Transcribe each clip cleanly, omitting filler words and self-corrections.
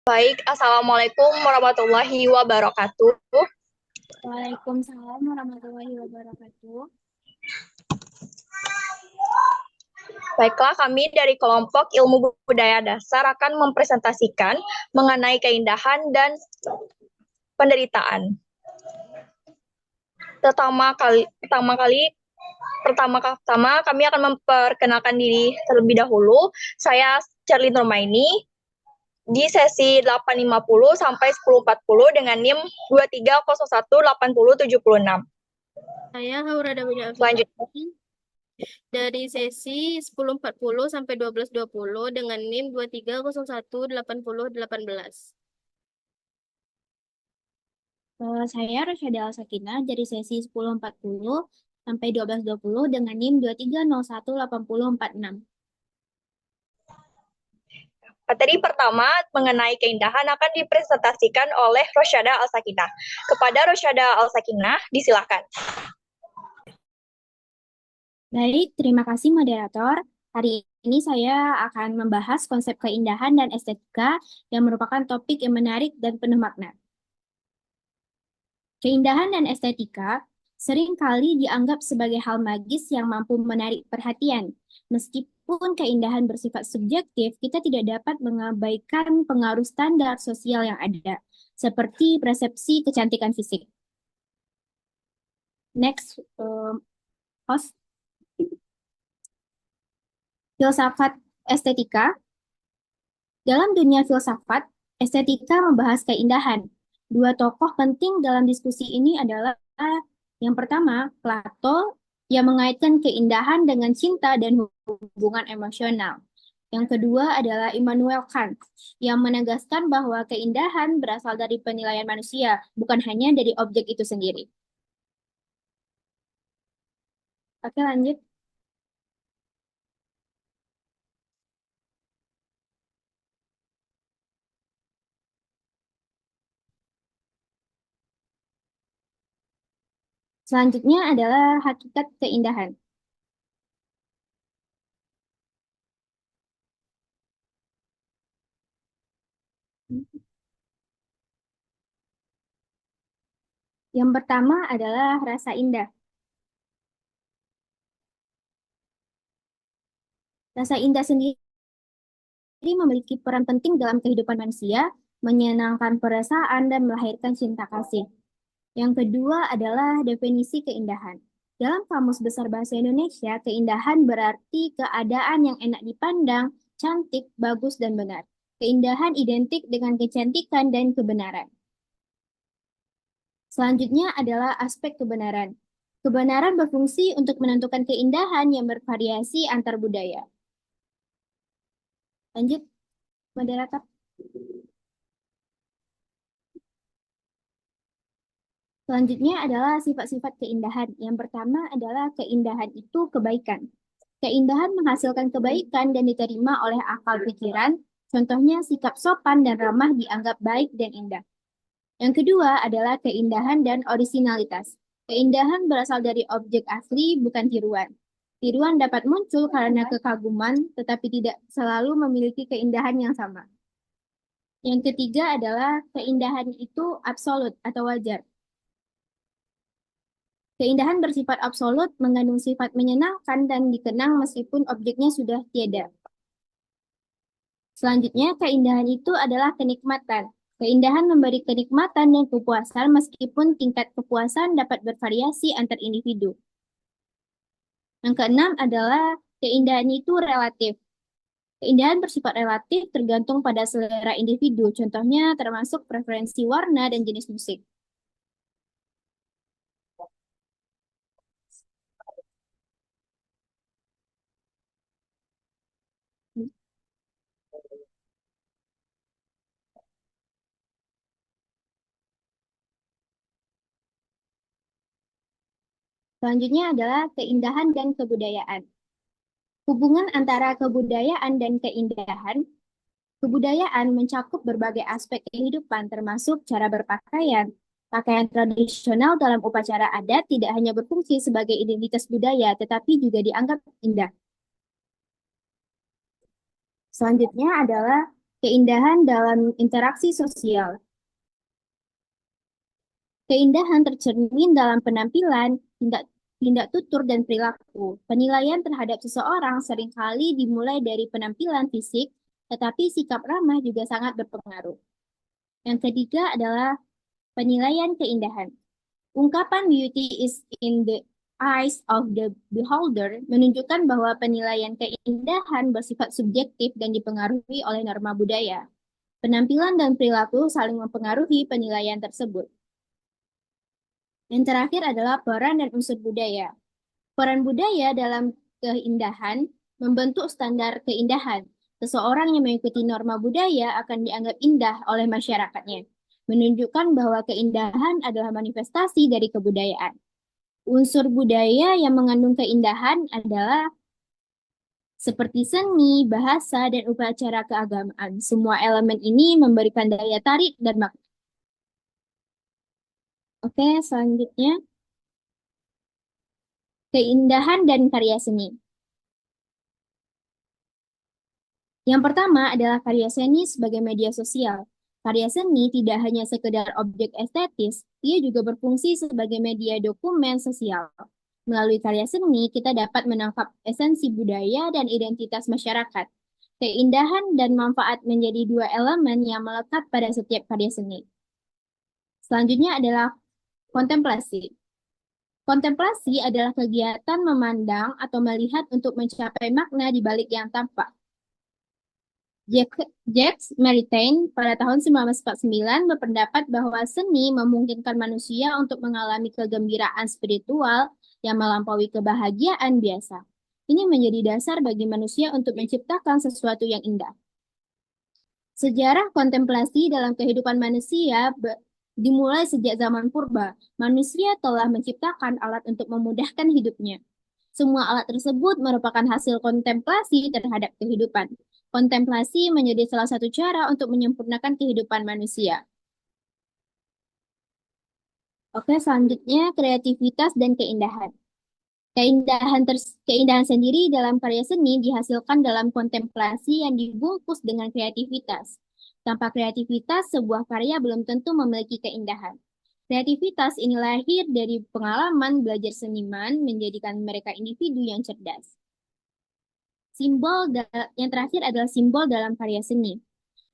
Baik, Assalamualaikum warahmatullahi wabarakatuh. Waalaikumsalam warahmatullahi wabarakatuh. Baiklah, kami dari kelompok Ilmu Budaya Dasar akan mempresentasikan mengenai keindahan dan penderitaan. Pertama kami akan memperkenalkan diri terlebih dahulu. Saya Charlene Romaini di sesi 8.50 sampai 10.40 dengan NIM 23018076. Saya Haurada Widya Selanjutnya, Afiqah dari sesi 10.40 sampai 12.20 dengan NIM 23018018. Saya Rosyada Al-Sakinah dari sesi 10.40 sampai 12.20 dengan NIM 23018046. materi pertama mengenai keindahan akan dipresentasikan oleh Rosyada Al-Sakinah. Kepada Rosyada Al-Sakinah, disilakan. Baik, terima kasih moderator. Hari ini saya akan membahas konsep keindahan dan estetika yang merupakan topik yang menarik dan penuh makna. Keindahan dan estetika seringkali dianggap sebagai hal magis yang mampu menarik perhatian. Meskipun keindahan bersifat subjektif, kita tidak dapat mengabaikan pengaruh standar sosial yang ada, seperti persepsi kecantikan fisik. Next, host. Filsafat estetika. Dalam dunia filsafat, estetika membahas keindahan. Dua tokoh penting dalam diskusi ini adalah yang pertama, Plato yang mengaitkan keindahan dengan cinta dan hubungan emosional. Yang kedua adalah Immanuel Kant yang menegaskan bahwa keindahan berasal dari penilaian manusia, bukan hanya dari objek itu sendiri. Oke, lanjut. Selanjutnya adalah hakikat keindahan. Yang pertama adalah rasa indah. Rasa indah sendiri memiliki peran penting dalam kehidupan manusia, menyenangkan perasaan dan melahirkan cinta kasih. Yang kedua adalah definisi keindahan. Dalam Kamus Besar Bahasa Indonesia, keindahan berarti keadaan yang enak dipandang, cantik, bagus, dan benar. Keindahan identik dengan kecantikan dan kebenaran. Selanjutnya adalah aspek kebenaran. Kebenaran berfungsi untuk menentukan keindahan yang bervariasi antar budaya. Lanjut, moderator. Selanjutnya adalah sifat-sifat keindahan. Yang pertama adalah keindahan itu kebaikan. Keindahan menghasilkan kebaikan dan diterima oleh akal pikiran. Contohnya sikap sopan dan ramah dianggap baik dan indah. Yang kedua adalah keindahan dan orisinalitas. Keindahan berasal dari objek asli, bukan tiruan. Tiruan dapat muncul karena kekaguman, tetapi tidak selalu memiliki keindahan yang sama. Yang ketiga adalah keindahan itu absolut atau wajar. Keindahan bersifat absolut mengandung sifat menyenangkan dan dikenang meskipun objeknya sudah tiada. Selanjutnya, keindahan itu adalah kenikmatan. Keindahan memberi kenikmatan dan kepuasan meskipun tingkat kepuasan dapat bervariasi antar individu. Yang keenam adalah keindahan itu relatif. Keindahan bersifat relatif tergantung pada selera individu, contohnya termasuk preferensi warna dan jenis musik. Selanjutnya adalah keindahan dan kebudayaan. Hubungan antara kebudayaan dan keindahan. Kebudayaan mencakup berbagai aspek kehidupan, termasuk cara berpakaian. Pakaian tradisional dalam upacara adat tidak hanya berfungsi sebagai identitas budaya, tetapi juga dianggap indah. Selanjutnya adalah Keindahan dalam interaksi sosial. Keindahan tercermin dalam penampilan, tindak tutur, dan perilaku. Penilaian terhadap seseorang seringkali dimulai dari penampilan fisik, tetapi sikap ramah juga sangat berpengaruh. Yang ketiga adalah penilaian keindahan. Ungkapan beauty is in the eyes of the beholder menunjukkan bahwa penilaian keindahan bersifat subjektif dan dipengaruhi oleh norma budaya. Penampilan dan perilaku saling mempengaruhi penilaian tersebut. Yang terakhir adalah peran dan unsur budaya. Peran budaya dalam keindahan membentuk standar keindahan. Seseorang yang mengikuti norma budaya akan dianggap indah oleh masyarakatnya, menunjukkan bahwa keindahan adalah manifestasi dari kebudayaan. Unsur budaya yang mengandung keindahan adalah seperti seni, bahasa, dan upacara keagamaan. Semua elemen ini memberikan daya tarik dan makna. Oke, selanjutnya keindahan dan karya seni. Yang pertama adalah karya seni sebagai media sosial. Karya seni tidak hanya sekedar objek estetis, ia juga berfungsi sebagai media dokumen sosial. Melalui karya seni, kita dapat menangkap esensi budaya dan identitas masyarakat. Keindahan dan manfaat menjadi dua elemen yang melekat pada setiap karya seni. Selanjutnya adalah kontemplasi. Kontemplasi adalah kegiatan memandang atau melihat untuk mencapai makna di balik yang tampak. Jacques Maritain pada tahun 1949 berpendapat bahwa seni memungkinkan manusia untuk mengalami kegembiraan spiritual yang melampaui kebahagiaan biasa. Ini menjadi dasar bagi manusia untuk menciptakan sesuatu yang indah. Sejarah kontemplasi dalam kehidupan manusia dimulai sejak zaman purba. Manusia telah menciptakan alat untuk memudahkan hidupnya. Semua alat tersebut merupakan hasil kontemplasi terhadap kehidupan. Kontemplasi menjadi salah satu cara untuk menyempurnakan kehidupan manusia. Oke, selanjutnya kreativitas dan keindahan. Keindahan sendiri dalam karya seni dihasilkan dalam kontemplasi yang dibungkus dengan kreativitas. Tanpa kreativitas, sebuah karya belum tentu memiliki keindahan. Kreativitas ini lahir dari pengalaman belajar seniman menjadikan mereka individu yang cerdas. Yang terakhir adalah simbol dalam karya seni.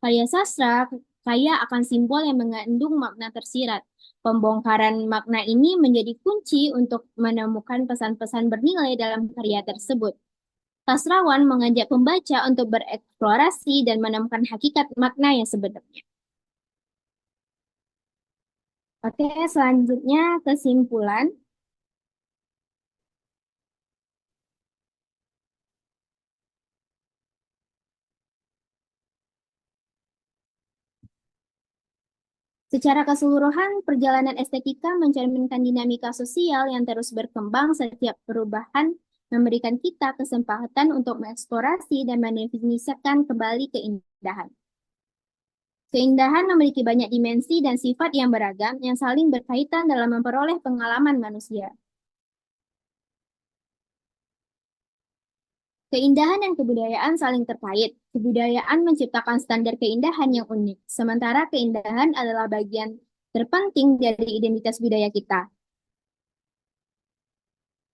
Karya sastra kaya akan simbol yang mengandung makna tersirat. Pembongkaran makna ini menjadi kunci untuk menemukan pesan-pesan bernilai dalam karya tersebut. Sastrawan mengajak pembaca untuk bereksplorasi dan menemukan hakikat makna yang sebenarnya. Oke, selanjutnya kesimpulan. Secara keseluruhan, perjalanan estetika mencerminkan dinamika sosial yang terus berkembang. Setiap perubahan memberikan kita kesempatan untuk mengeksplorasi dan mendefinisikan kembali keindahan. Keindahan memiliki banyak dimensi dan sifat yang beragam yang saling berkaitan dalam memperoleh pengalaman manusia. Keindahan dan kebudayaan saling terkait. Kebudayaan menciptakan standar keindahan yang unik, sementara keindahan adalah bagian terpenting dari identitas budaya kita.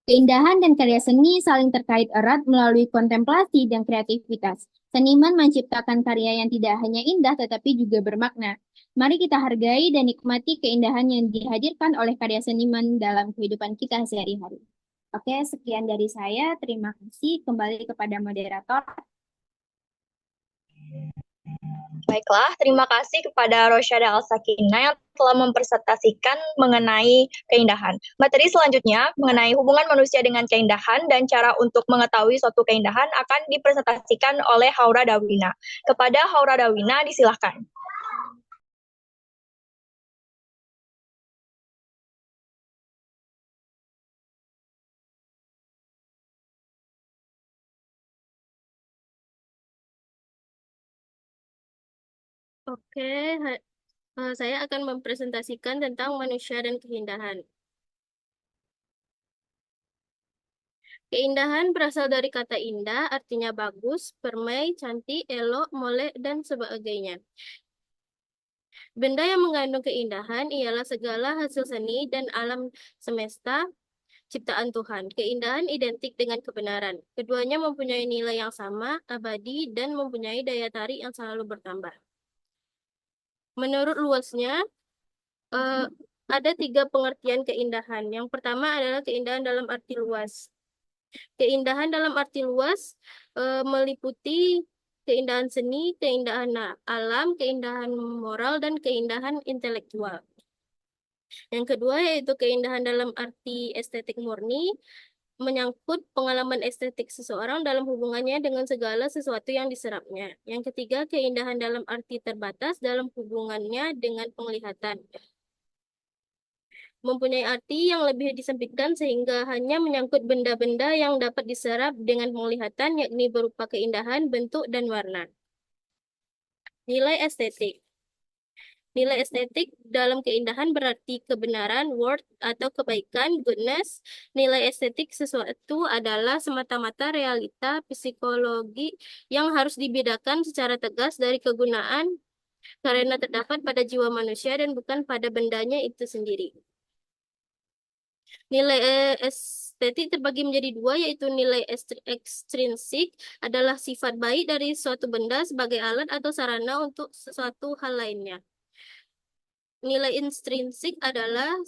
Keindahan dan karya seni saling terkait erat melalui kontemplasi dan kreativitas. Seniman menciptakan karya yang tidak hanya indah tetapi juga bermakna. Mari kita hargai dan nikmati keindahan yang dihadirkan oleh karya seniman dalam kehidupan kita sehari-hari. Oke, sekian dari saya. Terima kasih. Kembali kepada moderator. Baiklah, terima kasih kepada Rosyada Al-Sakina yang telah mempresentasikan mengenai keindahan. Materi selanjutnya mengenai hubungan manusia dengan keindahan dan cara untuk mengetahui suatu keindahan akan dipresentasikan oleh Haura Dawina. Kepada Haura Dawina, disilahkan. Oke, saya akan mempresentasikan tentang manusia dan keindahan. Keindahan berasal dari kata indah, artinya bagus, permai, cantik, elok, molek, dan sebagainya. Benda yang mengandung keindahan ialah segala hasil seni dan alam semesta ciptaan Tuhan. Keindahan identik dengan kebenaran. Keduanya mempunyai nilai yang sama, abadi, dan mempunyai daya tarik yang selalu bertambah. Menurut luasnya, eh, ada 3 pengertian keindahan. Yang pertama adalah keindahan dalam arti luas. Keindahan dalam arti luas meliputi keindahan seni, keindahan alam, keindahan moral, dan keindahan intelektual. Yang kedua yaitu keindahan dalam arti estetik murni, menyangkut pengalaman estetik seseorang dalam hubungannya dengan segala sesuatu yang diserapnya. Yang ketiga, keindahan dalam arti terbatas dalam hubungannya dengan penglihatan. Mempunyai arti yang lebih disempitkan sehingga hanya menyangkut benda-benda yang dapat diserap dengan penglihatan, yakni berupa keindahan, bentuk, dan warna. Nilai estetik. Nilai estetik dalam keindahan berarti kebenaran, worth, atau kebaikan, goodness. Nilai estetik sesuatu adalah semata-mata realita psikologi yang harus dibedakan secara tegas dari kegunaan karena terdapat pada jiwa manusia dan bukan pada bendanya itu sendiri. Nilai estetik terbagi menjadi 2, yaitu nilai ekstrinsik adalah sifat baik dari suatu benda sebagai alat atau sarana untuk sesuatu hal lainnya. Nilai intrinsik adalah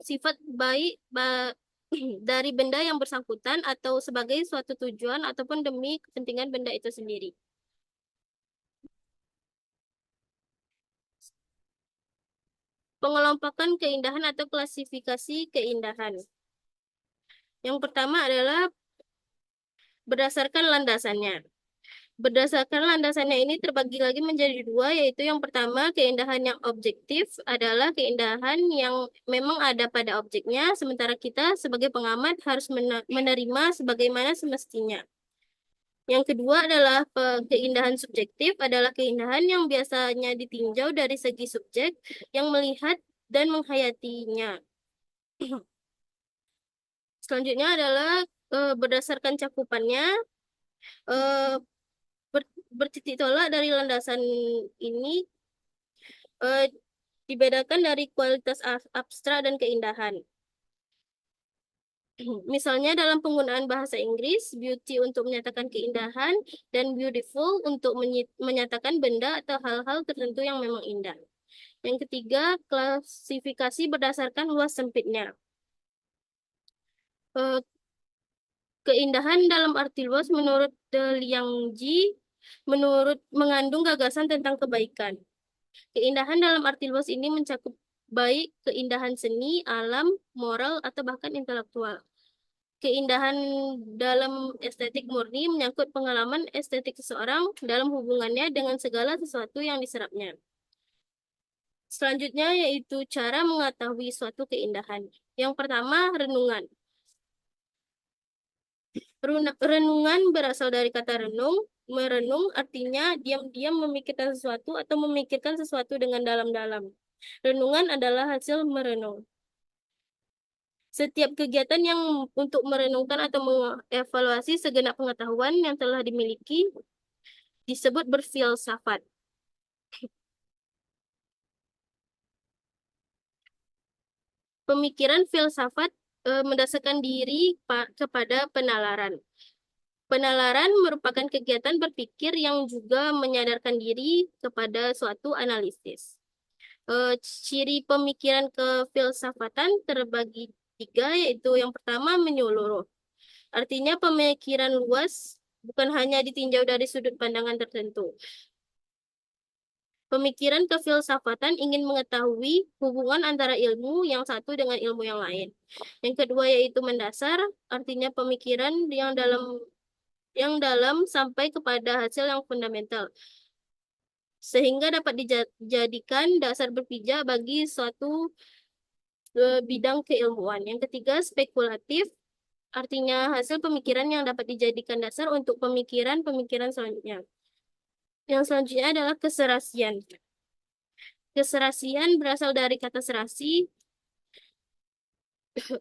sifat baik dari benda yang bersangkutan atau sebagai suatu tujuan ataupun demi kepentingan benda itu sendiri. Pengelompokan keindahan atau klasifikasi keindahan. Yang pertama adalah berdasarkan landasannya. Berdasarkan landasannya ini terbagi lagi menjadi 2, yaitu yang pertama keindahan yang objektif adalah keindahan yang memang ada pada objeknya, sementara kita sebagai pengamat harus menerima sebagaimana semestinya. Yang kedua adalah keindahan subjektif adalah keindahan yang biasanya ditinjau dari segi subjek yang melihat dan menghayatinya. Selanjutnya adalah berdasarkan cakupannya, eh, bertitik tolak dari landasan ini dibedakan dari kualitas abstrak dan keindahan. Misalnya dalam penggunaan bahasa Inggris, beauty untuk menyatakan keindahan dan beautiful untuk menyatakan benda atau hal-hal tertentu yang memang indah. Yang ketiga, klasifikasi berdasarkan luas sempitnya. Keindahan dalam arti luas menurut De Liangji mengandung gagasan tentang kebaikan. Keindahan dalam arti luas ini mencakup baik keindahan seni, alam, moral, atau bahkan intelektual. Keindahan dalam estetik murni menyangkut pengalaman estetik seseorang dalam hubungannya dengan segala sesuatu yang diserapnya. Selanjutnya yaitu cara mengetahui suatu keindahan. Yang pertama, renungan. Renungan berasal dari kata renung. Merenung artinya diam-diam memikirkan sesuatu atau memikirkan sesuatu dengan dalam-dalam. Renungan adalah hasil merenung. Setiap kegiatan yang untuk merenungkan atau mengevaluasi segenap pengetahuan yang telah dimiliki disebut berfilsafat. Pemikiran filsafat mendasarkan diri kepada penalaran. Penalaran merupakan kegiatan berpikir yang juga menyadarkan diri kepada suatu analisis. Ciri pemikiran kefilsafatan terbagi 3, yaitu yang pertama menyeluruh. Artinya pemikiran luas bukan hanya ditinjau dari sudut pandangan tertentu. Pemikiran kefilsafatan ingin mengetahui hubungan antara ilmu yang satu dengan ilmu yang lain. Yang kedua yaitu mendasar, artinya pemikiran yang dalam sampai kepada hasil yang fundamental, sehingga dapat dijadikan dasar berpijak bagi suatu bidang keilmuan. Yang ketiga spekulatif, artinya hasil pemikiran yang dapat dijadikan dasar untuk pemikiran-pemikiran selanjutnya. Yang selanjutnya adalah keserasian. Keserasian berasal dari kata serasi,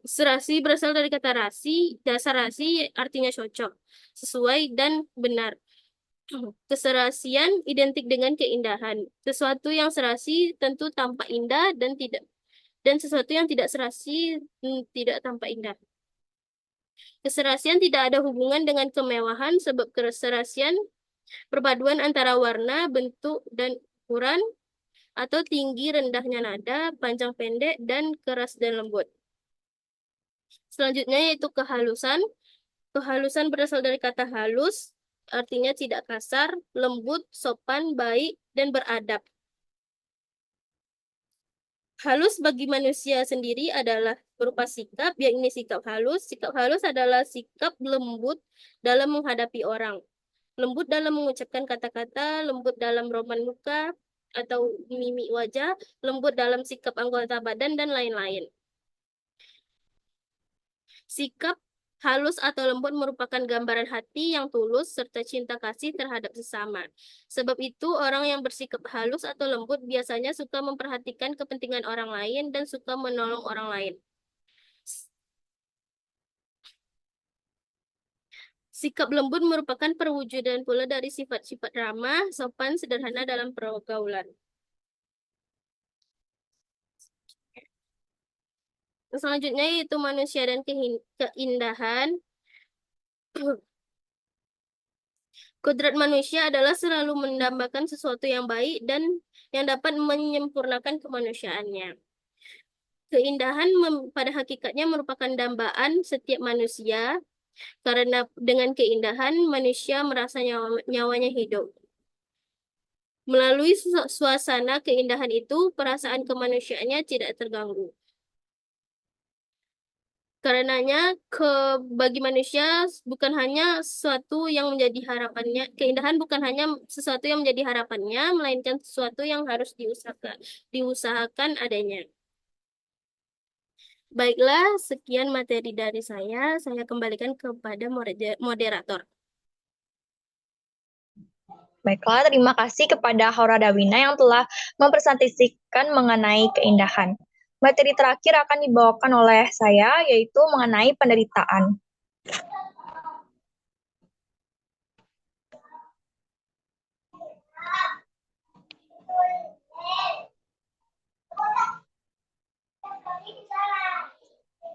Serasi berasal dari kata rasi, dasar rasi artinya cocok, sesuai, dan benar. Keserasian identik dengan keindahan. Sesuatu yang serasi tentu tampak indah dan sesuatu yang tidak serasi tidak tampak indah. Keserasian tidak ada hubungan dengan kemewahan sebab keserasian perpaduan antara warna, bentuk, dan ukuran atau tinggi rendahnya nada, panjang pendek, dan keras dan lembut. Selanjutnya yaitu kehalusan. Kehalusan berasal dari kata halus, artinya tidak kasar, lembut, sopan, baik, dan beradab. Halus bagi manusia sendiri adalah berupa sikap, yakni sikap halus. Sikap halus adalah sikap lembut dalam menghadapi orang. Lembut dalam mengucapkan kata-kata, lembut dalam roman muka atau mimik wajah, lembut dalam sikap anggota badan, dan lain-lain. Sikap halus atau lembut merupakan gambaran hati yang tulus serta cinta kasih terhadap sesama. Sebab itu, orang yang bersikap halus atau lembut biasanya suka memperhatikan kepentingan orang lain dan suka menolong orang lain. Sikap lembut merupakan perwujudan pula dari sifat-sifat ramah, sopan, sederhana dalam pergaulan. Selanjutnya yaitu manusia dan keindahan. Kodrat manusia adalah selalu mendambakan sesuatu yang baik dan yang dapat menyempurnakan kemanusiaannya. Keindahan pada hakikatnya merupakan dambaan setiap manusia, karena dengan keindahan manusia merasa nyawanya hidup. Melalui suasana keindahan itu, perasaan kemanusiaannya tidak terganggu. Karenanya, bagi manusia bukan hanya sesuatu yang menjadi harapannya, keindahan bukan hanya sesuatu yang menjadi harapannya, melainkan sesuatu yang harus diusahakan adanya. Baiklah, sekian materi dari saya. Saya kembalikan kepada moderator. Baiklah, terima kasih kepada Haura Dawina yang telah mempresentasikan mengenai keindahan. Materi terakhir akan dibawakan oleh saya, yaitu mengenai penderitaan.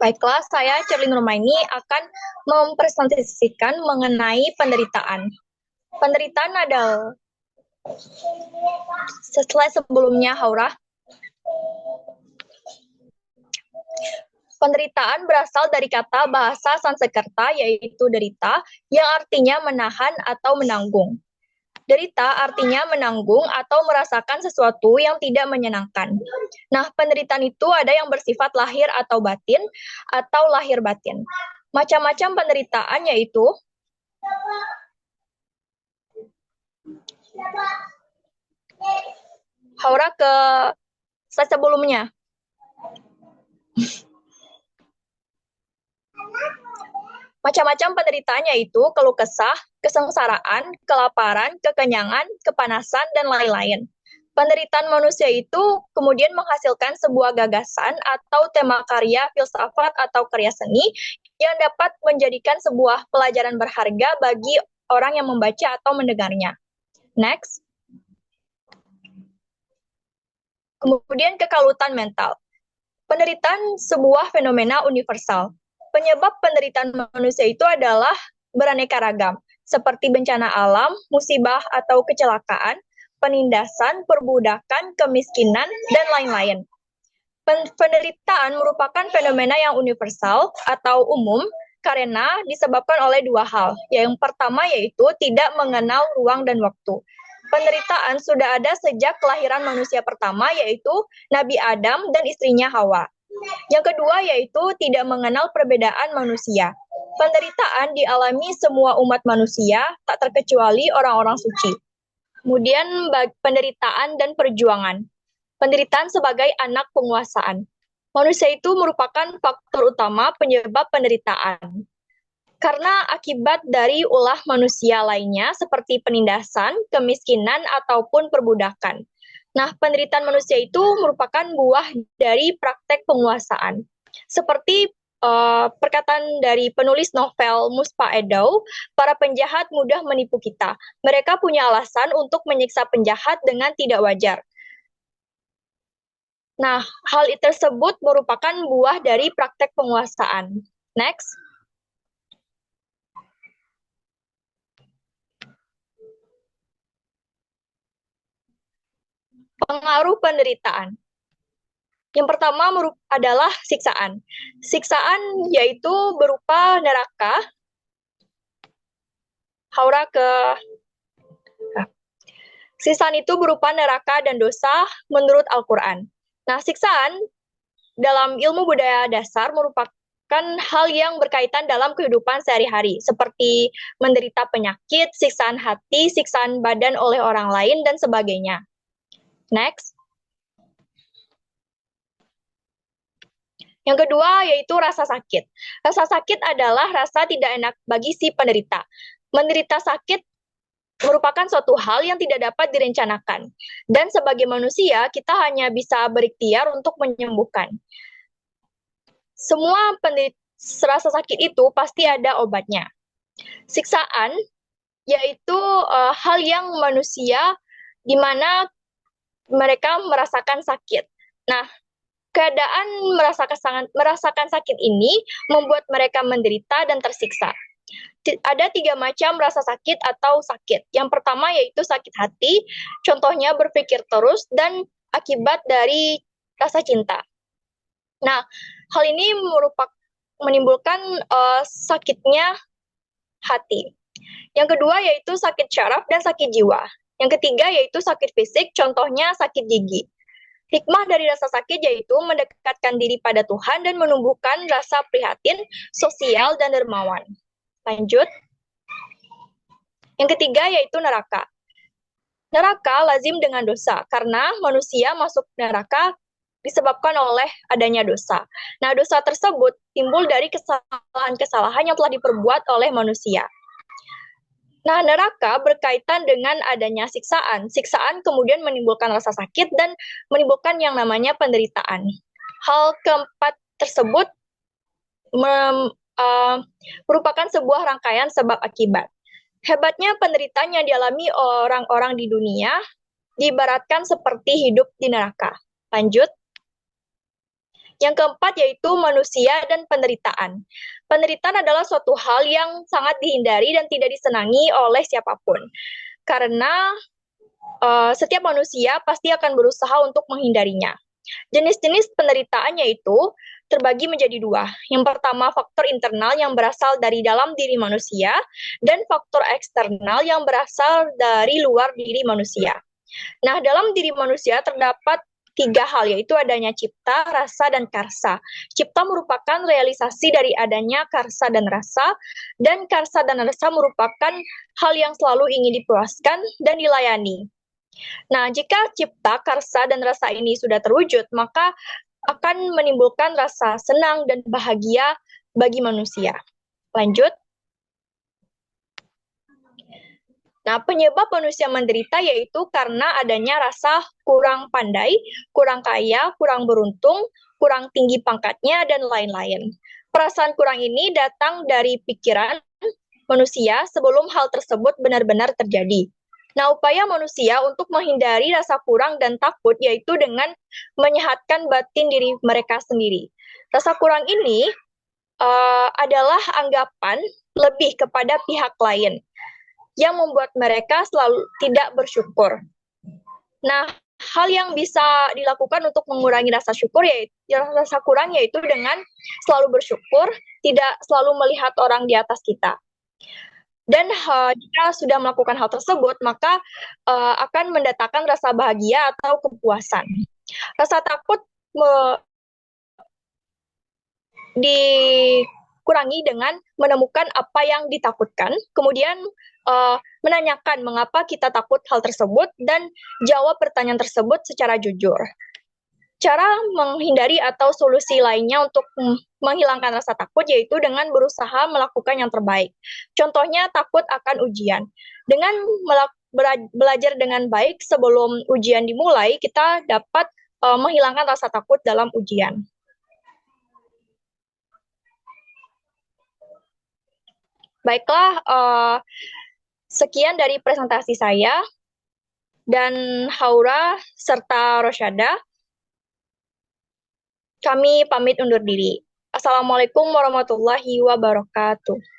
Baiklah, saya Cerlin Rumaini akan mempresentasikan mengenai penderitaan. Penderitaan adalah sebelumnya, Haura. Penderitaan berasal dari kata bahasa Sanskerta yaitu derita, yang artinya menahan atau menanggung. Derita artinya menanggung atau merasakan sesuatu yang tidak menyenangkan. Nah, penderitaan itu ada yang bersifat lahir atau batin, atau lahir batin. Macam-macam penderitaan yaitu Haura ke slide sebelumnya. Macam-macam penderitaan yaitu keluh kesah, kesengsaraan, kelaparan, kekenyangan, kepanasan, dan lain-lain. Penderitaan manusia itu kemudian menghasilkan sebuah gagasan atau tema karya, filsafat, atau karya seni yang dapat menjadikan sebuah pelajaran berharga bagi orang yang membaca atau mendengarnya. Next. Kemudian kekalutan mental. Penderitaan sebuah fenomena universal. Penyebab penderitaan manusia itu adalah beraneka ragam, seperti bencana alam, musibah atau kecelakaan, penindasan, perbudakan, kemiskinan, dan lain-lain. Penderitaan merupakan fenomena yang universal atau umum karena disebabkan oleh dua hal. Yang pertama yaitu tidak mengenal ruang dan waktu. Penderitaan sudah ada sejak kelahiran manusia pertama, yaitu Nabi Adam dan istrinya Hawa. Yang kedua yaitu tidak mengenal perbedaan manusia. Penderitaan dialami semua umat manusia, tak terkecuali orang-orang suci. Kemudian penderitaan dan perjuangan. Penderitaan sebagai anak penguasaan. Manusia itu merupakan faktor utama penyebab penderitaan. Karena akibat dari ulah manusia lainnya seperti penindasan, kemiskinan, ataupun perbudakan. Nah, penderitaan manusia itu merupakan buah dari praktek penguasaan. Seperti perkataan dari penulis novel Muspa Edaw, para penjahat mudah menipu kita. Mereka punya alasan untuk menyiksa penjahat dengan tidak wajar. Nah, hal tersebut merupakan buah dari praktek penguasaan. Next. Pengaruh penderitaan. Yang pertama adalah siksaan. Siksaan yaitu berupa neraka, haura ke siksaan itu berupa neraka dan dosa menurut Al-Quran. Nah, siksaan dalam ilmu budaya dasar merupakan hal yang berkaitan dalam kehidupan sehari-hari, seperti menderita penyakit, siksaan hati, siksaan badan oleh orang lain, dan sebagainya. Next. Yang kedua yaitu rasa sakit. Rasa sakit adalah rasa tidak enak bagi si penderita. Menderita sakit merupakan suatu hal yang tidak dapat direncanakan. Dan sebagai manusia, kita hanya bisa berikhtiar untuk menyembuhkan. Semua rasa sakit itu pasti ada obatnya. Siksaan yaitu hal yang manusia di mana mereka merasakan sakit. Nah, keadaan merasakan sakit ini membuat mereka menderita dan tersiksa. Ada 3 macam rasa sakit atau sakit. Yang pertama yaitu sakit hati, contohnya berpikir terus dan akibat dari rasa cinta. Nah, hal ini menimbulkan sakitnya hati. Yang kedua yaitu sakit syaraf dan sakit jiwa. Yang ketiga yaitu sakit fisik, contohnya sakit gigi. Hikmah dari rasa sakit yaitu mendekatkan diri pada Tuhan dan menumbuhkan rasa prihatin, sosial, dan dermawan. Lanjut. Yang ketiga yaitu neraka. Neraka lazim dengan dosa, karena manusia masuk neraka disebabkan oleh adanya dosa. Nah, dosa tersebut timbul dari kesalahan-kesalahan yang telah diperbuat oleh manusia. Nah, neraka berkaitan dengan adanya siksaan. Siksaan kemudian menimbulkan rasa sakit dan menimbulkan yang namanya penderitaan. Hal keempat tersebut merupakan sebuah rangkaian sebab akibat. Hebatnya penderitaan yang dialami orang-orang di dunia diibaratkan seperti hidup di neraka. Lanjut. Yang keempat yaitu manusia dan penderitaan. Penderitaan adalah suatu hal yang sangat dihindari dan tidak disenangi oleh siapapun. Karena setiap manusia pasti akan berusaha untuk menghindarinya. Jenis-jenis penderitaan yaitu terbagi menjadi 2. Yang pertama faktor internal yang berasal dari dalam diri manusia dan faktor eksternal yang berasal dari luar diri manusia. Nah, dalam diri manusia terdapat 3 hal, yaitu adanya cipta, rasa, dan karsa. Cipta merupakan realisasi dari adanya karsa dan rasa, dan karsa dan rasa merupakan hal yang selalu ingin dipuaskan dan dilayani. Nah, jika cipta, karsa, dan rasa ini sudah terwujud, maka akan menimbulkan rasa senang dan bahagia bagi manusia. Lanjut. Nah, penyebab manusia menderita yaitu karena adanya rasa kurang pandai, kurang kaya, kurang beruntung, kurang tinggi pangkatnya, dan lain-lain. Perasaan kurang ini datang dari pikiran manusia sebelum hal tersebut benar-benar terjadi. Nah, upaya manusia untuk menghindari rasa kurang dan takut yaitu dengan menyehatkan batin diri mereka sendiri. Rasa kurang ini adalah anggapan lebih kepada pihak lain yang membuat mereka selalu tidak bersyukur. Nah, hal yang bisa dilakukan untuk mengurangi rasa syukur rasa kurang yaitu dengan selalu bersyukur, tidak selalu melihat orang di atas kita. Dan jika sudah melakukan hal tersebut, maka akan mendatangkan rasa bahagia atau kepuasan. Rasa takut dikurangi dengan menemukan apa yang ditakutkan, kemudian menanyakan mengapa kita takut hal tersebut, dan jawab pertanyaan tersebut secara jujur. Cara menghindari atau solusi lainnya untuk menghilangkan rasa takut yaitu dengan berusaha melakukan yang terbaik. Contohnya takut akan ujian. Dengan belajar dengan baik sebelum ujian dimulai, kita dapat menghilangkan rasa takut dalam ujian. Baiklah, sekian dari presentasi saya dan Haura serta Rosyada. Kami pamit undur diri. Assalamualaikum warahmatullahi wabarakatuh.